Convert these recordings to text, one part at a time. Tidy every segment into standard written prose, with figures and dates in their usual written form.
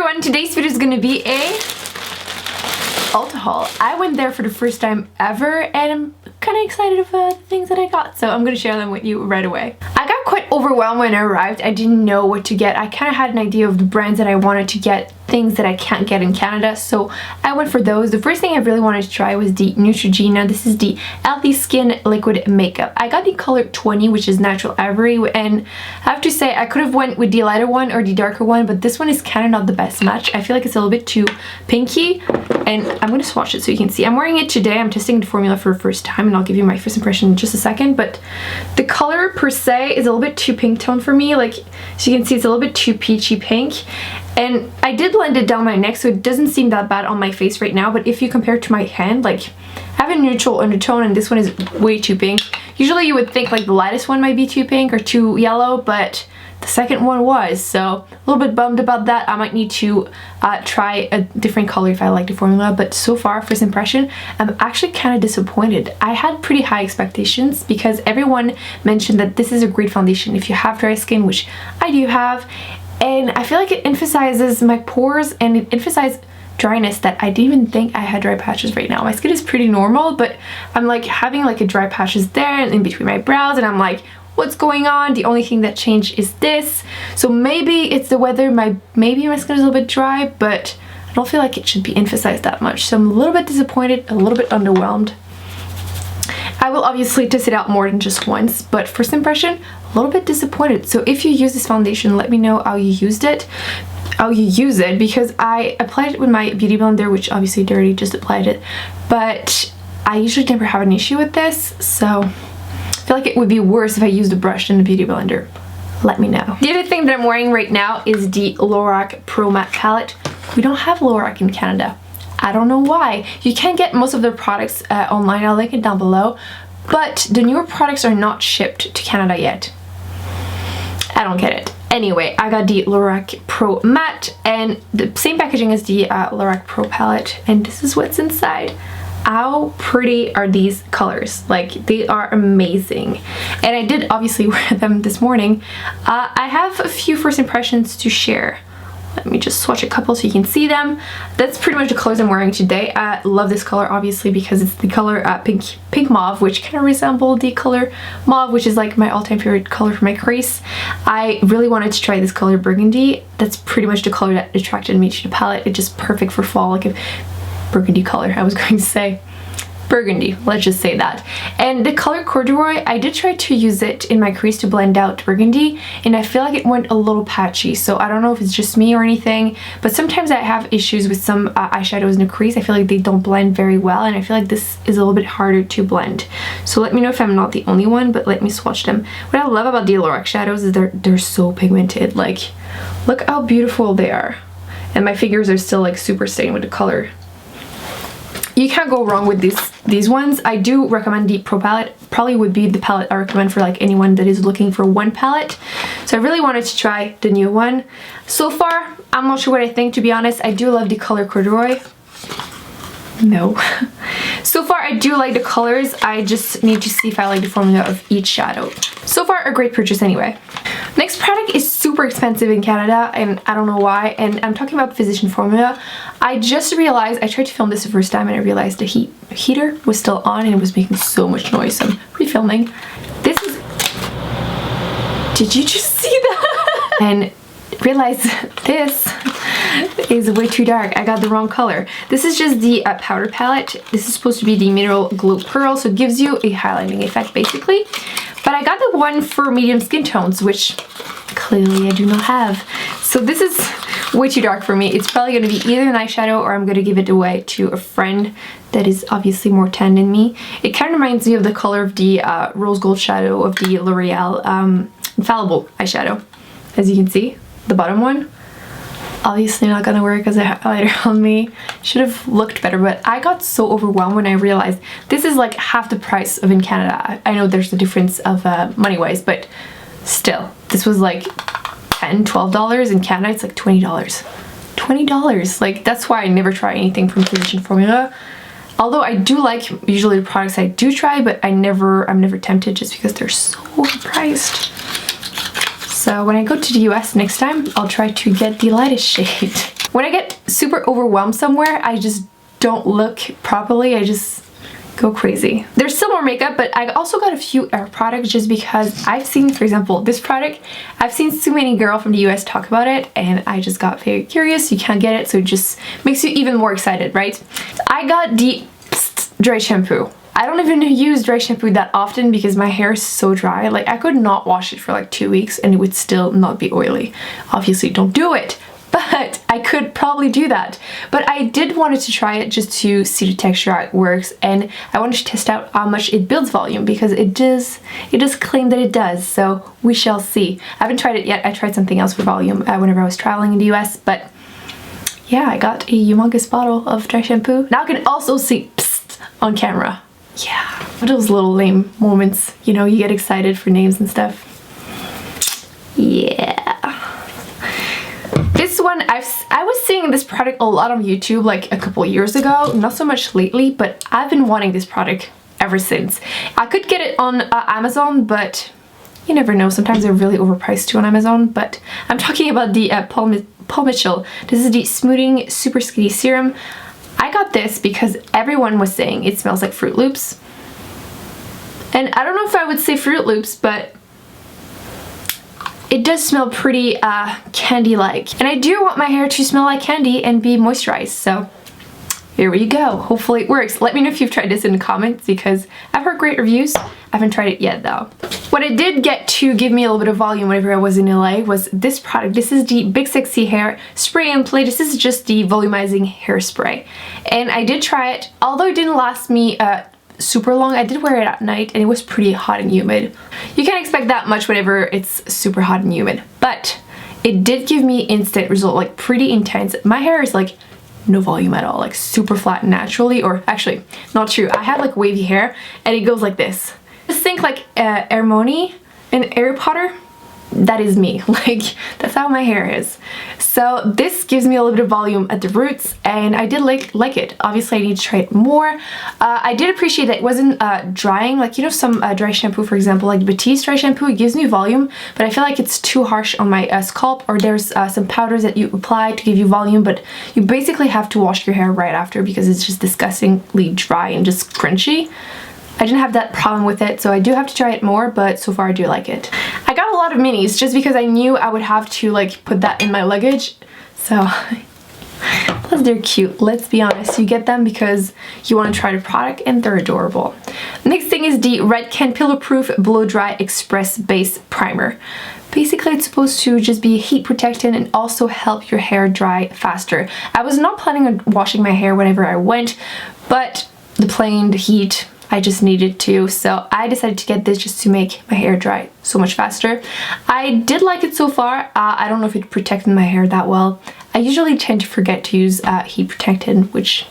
everyone, today's video is going to be a Ulta haul. I went there for the first time ever and I'm kind of excited about the things that I got, so I'm going to share them with you right away. I got quite overwhelmed when I arrived. I didn't know what to get. I kind of had an idea of the brands that I wanted to get, things that I can't get in Canada, so I went for those. The first thing I really wanted to try was the Neutrogena. This is the Healthy Skin Liquid Makeup. I got the color 20, which is natural ivory, and I have to say I could have went with the lighter one or the darker one, but this one is kind of not the best match. I feel like it's a little bit too pinky, and I'm going to swatch it so you can see. I'm wearing it today. I'm testing the formula for the first time, and I'll give you my first impression in just a second, but the color per se is a little bit too pink tone for me. Like, so you can see it's a little bit too peachy pink. And I did blend it down my neck, so it doesn't seem that bad on my face right now, but if you compare it to my hand, like, I have a neutral undertone and this one is way too pink. Usually you would think like the lightest one might be too pink or too yellow, but the second one was, so a little bit bummed about that. I might need to try a different color if I like the formula, but so far, first impression, I'm actually kind of disappointed. I had pretty high expectations because everyone mentioned that this is a great foundation if you have dry skin, which I do have. And I feel like it emphasizes my pores and it emphasizes dryness that I didn't even think I had dry patches right now. My skin is pretty normal, but I'm like having like a dry patches there and in between my brows, and I'm like, what's going on? The only thing that changed is this. So maybe it's the weather, maybe my skin is a little bit dry, but I don't feel like it should be emphasized that much. So I'm a little bit disappointed, a little bit underwhelmed. I will obviously test it out more than just once, but first impression, a little bit disappointed. So if you use this foundation, let me know how you used it, how you use it, because I applied it with my beauty blender, which obviously dirty, just applied it, but I usually never have an issue with this, so I feel like it would be worse if I used a brush than the beauty blender. Let me know. The other thing that I'm wearing right now is the Lorac Pro Matte palette. We don't have Lorac in Canada. I don't know why. You can get most of their products online. I'll link it down below, but the newer products are not shipped to Canada yet. I don't get it. Anyway, I got the Lorac Pro Matte and the same packaging as the Lorac Pro palette, and this is what's inside. How pretty are these colors? Like, they are amazing, and I did obviously wear them this morning. I have a few first impressions to share. Let me just swatch a couple so you can see them. That's pretty much the colors I'm wearing today. I love this color obviously because it's the color pink mauve, which kind of resembles the color mauve, which is like my all-time favorite color for my crease. I really wanted to try this color burgundy. That's pretty much the color that attracted me to the palette. It's just perfect for fall, like a burgundy color, I was going to say. Burgundy, let's just say that. And the color corduroy, I did try to use it in my crease to blend out burgundy, and I feel like it went a little patchy, so I don't know if it's just me or anything, but sometimes I have issues with some eyeshadows in the crease. I feel like they don't blend very well, and I feel like this is a little bit harder to blend. So let me know if I'm not the only one, but let me swatch them. What I love about the Lorac shadows is they're so pigmented. Like, look how beautiful they are. And my fingers are still like super stained with the color. You can't go wrong with these ones. I do recommend the Pro palette. Probably would be the palette I recommend for like anyone that is looking for one palette. So I really wanted to try the new one. So far, I'm not sure what I think, to be honest. I do love the color corduroy. No. So far, I do like the colors. I just need to see if I like the formula of each shadow. So far, a great purchase anyway. Next product is super expensive in Canada, and I don't know why, and I'm talking about the Physician formula. I just realized, I tried to film this the first time and I realized the heater was still on and it was making so much noise, so I'm refilming. This is... Did you just see that? And realize this is way too dark. I got the wrong color. This is just the powder palette. This is supposed to be the Mineral Glow Pearl, so it gives you a highlighting effect basically. But I got the one for medium skin tones, which clearly I do not have. So this is way too dark for me. It's probably going to be either an eyeshadow or I'm going to give it away to a friend that is obviously more tan than me. It kind of reminds me of the color of the rose gold shadow of the L'Oreal Infallible eyeshadow. As you can see, the bottom one. Obviously not gonna work as a highlighter on me. Should have looked better, but I got so overwhelmed when I realized this is like half the price of in Canada. I know there's a difference of money-wise, but still, this was like $10, $12. In Canada, it's like $20. $20, like that's why I never try anything from Physician formula. Although I do like usually the products I do try, but I'm never tempted just because they're so overpriced. So when I go to the US next time, I'll try to get the lightest shade. When I get super overwhelmed somewhere, I just don't look properly. I just go crazy. There's still more makeup, but I also got a few hair products just because I've seen, for example, this product, I've seen so many girls from the US talk about it and I just got very curious. You can't get it, so it just makes you even more excited, right? I got the dry shampoo. I don't even use dry shampoo that often because my hair is so dry. Like, I could not wash it for like 2 weeks and it would still not be oily. Obviously, don't do it. But I could probably do that. But I did wanted to try it just to see the texture, how it works, and I wanted to test out how much it builds volume because it does claim that it does, so we shall see. I haven't tried it yet. I tried something else for volume whenever I was traveling in the US, but yeah, I got a humongous bottle of dry shampoo. Now I can also see psst on camera. Yeah, those little lame moments, you know, you get excited for names and stuff. Yeah. This one, I was seeing this product a lot on YouTube like a couple years ago, not so much lately, but I've been wanting this product ever since. I could get it on Amazon, but you never know, sometimes they're really overpriced too on Amazon. But I'm talking about the Paul Mitchell. This is the Smoothing Super Skinny Serum. I got this because everyone was saying it smells like Fruit Loops. And I don't know if I would say Fruit Loops, but it does smell pretty candy-like. And I do want my hair to smell like candy and be moisturized, so here we go. Hopefully it works. Let me know if you've tried this in the comments because I've heard great reviews. I haven't tried it yet though. What I did get to give me a little bit of volume whenever I was in LA was this product. This is the Big Sexy Hair Spray and Play. This is just the volumizing hairspray. And I did try it, although it didn't last me super long. I did wear it at night and it was pretty hot and humid. You can't expect that much whenever it's super hot and humid, but it did give me instant result, like pretty intense. My hair is like no volume at all, like super flat naturally, or actually not true. I had like wavy hair and it goes like this. Just think like Hermione in Harry Potter. That is me. Like, that's how my hair is. So this gives me a little bit of volume at the roots and I did like it. Obviously I need to try it more. I did appreciate that it wasn't drying, like, you know, some dry shampoo, for example, like BeautywithEmilyFox dry shampoo, it gives me volume, but I feel like it's too harsh on my scalp, or there's some powders that you apply to give you volume, but you basically have to wash your hair right after because it's just disgustingly dry and just crunchy. I didn't have that problem with it, so I do have to try it more, but so far I do like it. I got a lot of minis just because I knew I would have to like put that in my luggage, so plus they're cute. Let's be honest, you get them because you want to try the product and they're adorable. Next thing is the Redken Pillow Proof Blow Dry Express Base Primer. Basically, it's supposed to just be heat protectant and also help your hair dry faster. I was not planning on washing my hair whenever I went, but the plane, the heat, I just needed to, so I decided to get this just to make my hair dry so much faster. I did like it so far. I don't know if it protected my hair that well. I usually tend to forget to use heat protectant, which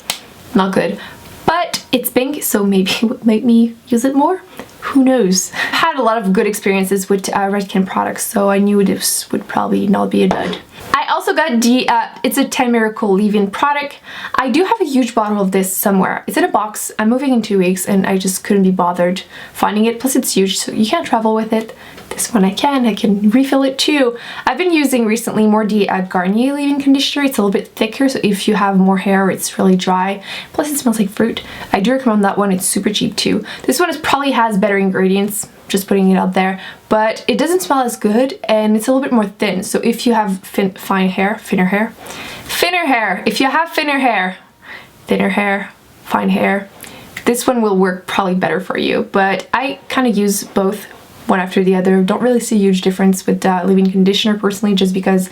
not good. But it's pink, so maybe it would make me use it more. Who knows? I had a lot of good experiences with Redken products, so I knew this would probably not be a dud. I also got the It's a 10 Miracle leave-in product. I do have a huge bottle of this somewhere. It's in a box. I'm moving in 2 weeks and I just couldn't be bothered finding it. Plus it's huge, so you can't travel with it. This one I can refill it too. I've been using recently more the Garnier leave-in conditioner. It's a little bit thicker, so if you have more hair, it's really dry. Plus it smells like fruit. I do recommend that one. It's super cheap too. This one probably has better ingredients, just putting it out there, but it doesn't smell as good and it's a little bit more thin. So if you have thinner hair, if you have thinner hair, fine hair, this one will work probably better for you. But I kind of use both one after the other. Don't really see a huge difference with leave-in conditioner personally, just because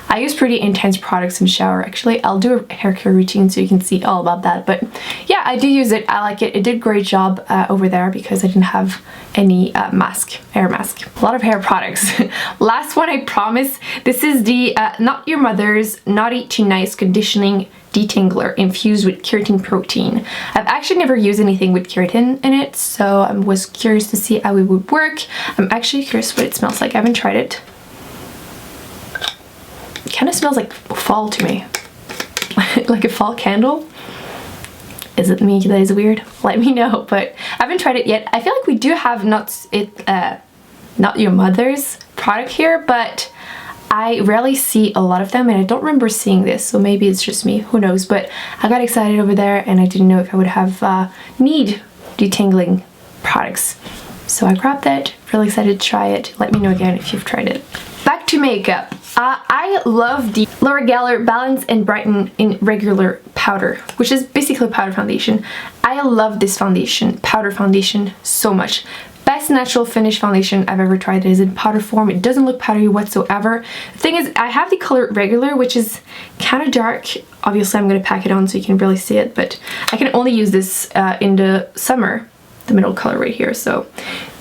I use pretty intense products in the shower. Actually, I'll do a hair care routine so you can see all about that. But yeah, I do use it. I like it. It did a great job over there because I didn't have any hair mask. A lot of hair products. Last one, I promise. This is the Not Your Mother's Naughty to Nice Conditioning Detangler infused with keratin protein. I've actually never used anything with keratin in it, so I was curious to see how it would work. I'm actually curious what it smells like. I haven't tried it. It kind of smells like fall to me. Like a fall candle. Is it me that is weird? Let me know, but I haven't tried it yet. I feel like we do have Not Your Mother's product here, but I rarely see a lot of them, and I don't remember seeing this, so maybe it's just me, who knows. But I got excited over there, and I didn't know if I would have need detangling products. So I grabbed that, really excited to try it. Let me know again if you've tried it. Back to makeup. I love the L'Oreal Balance and Brighten in regular powder, which is basically powder foundation. I love this foundation, powder foundation, so much. Best natural finish foundation I've ever tried. It is in powder form. It doesn't look powdery whatsoever. The thing is, I have the color regular, which is kind of dark. Obviously, I'm going to pack it on so you can really see it, but I can only use this in the summer, the middle color right here, so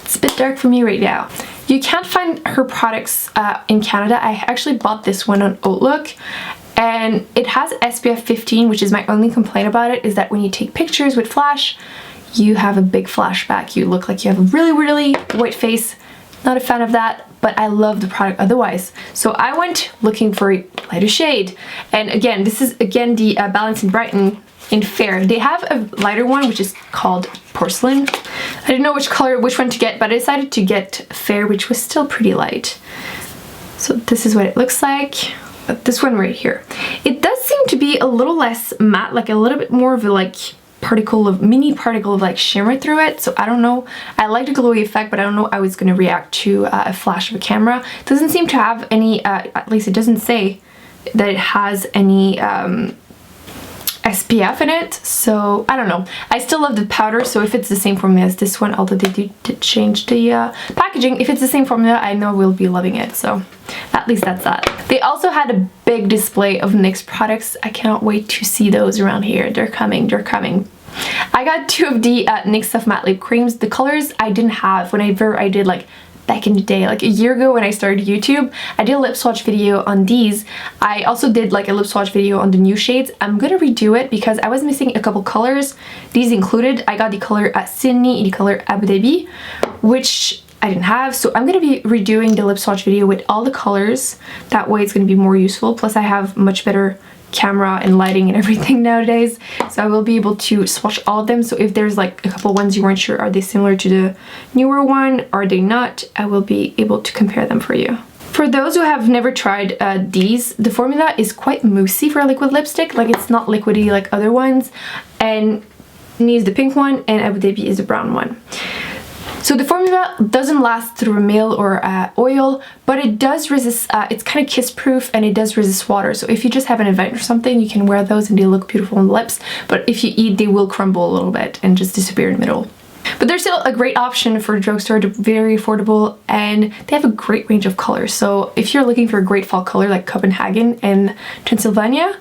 it's a bit dark for me right now. You can't find her products in Canada. I actually bought this one on Outlook, and it has SPF 15, which is my only complaint about it, is that when you take pictures with flash, you have a big flashback. You look like you have a really, really white face. Not a fan of that, but I love the product otherwise. So I went looking for a lighter shade. And again, this is again the Balance and Brighten in Fair. They have a lighter one, which is called Porcelain. I didn't know which one to get, but I decided to get Fair, which was still pretty light. So this is what it looks like. This one right here. It does seem to be a little less matte, like a little bit more of a mini particle of like shimmer through it. So I don't know. I like the glowy effect, but I don't know how it's going to react to a flash of a camera. It doesn't seem to have any, at least it doesn't say that it has any SPF in it, so I don't know. I still love the powder, so if it's the same formula as this one, although they did change the packaging, if it's the same formula, I know we'll be loving it, so at least that's that. They also had a big display of NYX products. I cannot wait to see those around here. They're coming, they're coming. I got 2 of the NYX Soft Matte Lip Creams. The colors I didn't have whenever I did like back in the day, like a year ago when I started YouTube. I did a lip swatch video on these. I also did like a lip swatch video on the new shades. I'm gonna redo it because I was missing a couple colors, these included. I got the color Sydney and the color Abu Dhabi, which I didn't have, so I'm gonna be redoing the lip swatch video with all the colors. That way it's gonna be more useful. Plus I have much better camera and lighting and everything nowadays, so I will be able to swatch all of them. So if there's like a couple ones you weren't sure, are they similar to the newer one, are they not, I will be able to compare them for you. For those who have never tried these, the formula is quite moussey for a liquid lipstick. Like, it's not liquidy like other ones, and Sydney is the pink one and Abu Dhabi is the brown one. So the formula doesn't last through meal or oil, but it does resist, it's kind of kiss proof, and it does resist water. So if you just have an event or something, you can wear those and they look beautiful on the lips. But if you eat, they will crumble a little bit and just disappear in the middle. But they're still a great option for drugstore, very affordable, and they have a great range of colors. So if you're looking for a great fall color like Copenhagen and Transylvania,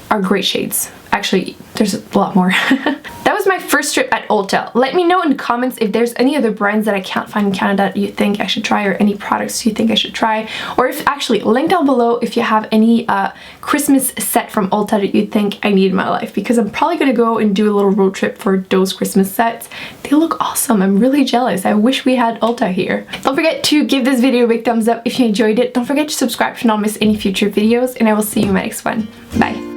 are great shades. Actually, there's a lot more. That was my first trip at Ulta. Let me know in the comments if there's any other brands that I can't find in Canada that you think I should try, or any products you think I should try. Or if actually, link down below if you have any Christmas set from Ulta that you think I need in my life, because I'm probably gonna go and do a little road trip for those Christmas sets. They look awesome. I'm really jealous. I wish we had Ulta here. Don't forget to give this video a big thumbs up if you enjoyed it. Don't forget to subscribe to not miss any future videos, and I will see you in my next one. Bye.